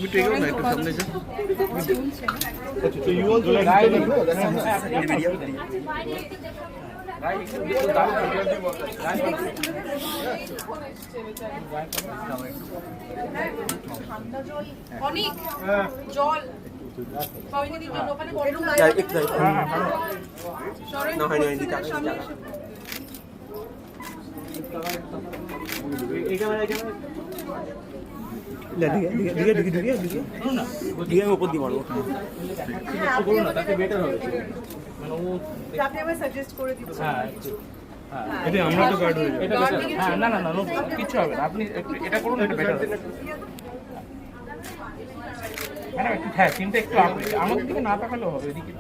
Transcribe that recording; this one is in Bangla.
একটু এগোও না, একটু সামনে যাও। So you also like অনেক জল সবাইকে জন্য ওখানে বড় না হয়নি হয়নি টাকা উপর দিয়ে মারবো আপনি আমায় সাজেস্ট করে দিচ্ছেন। এটা আমরা তো গার্ড হয়ে যাবো। হ্যাঁ না না না কিছু হবে না, আপনি এটা করুন, এটা বেটার হবে। হ্যাঁ চিন্তা একটু আমাদের দিকে না তাকালেও হবে, এদিকে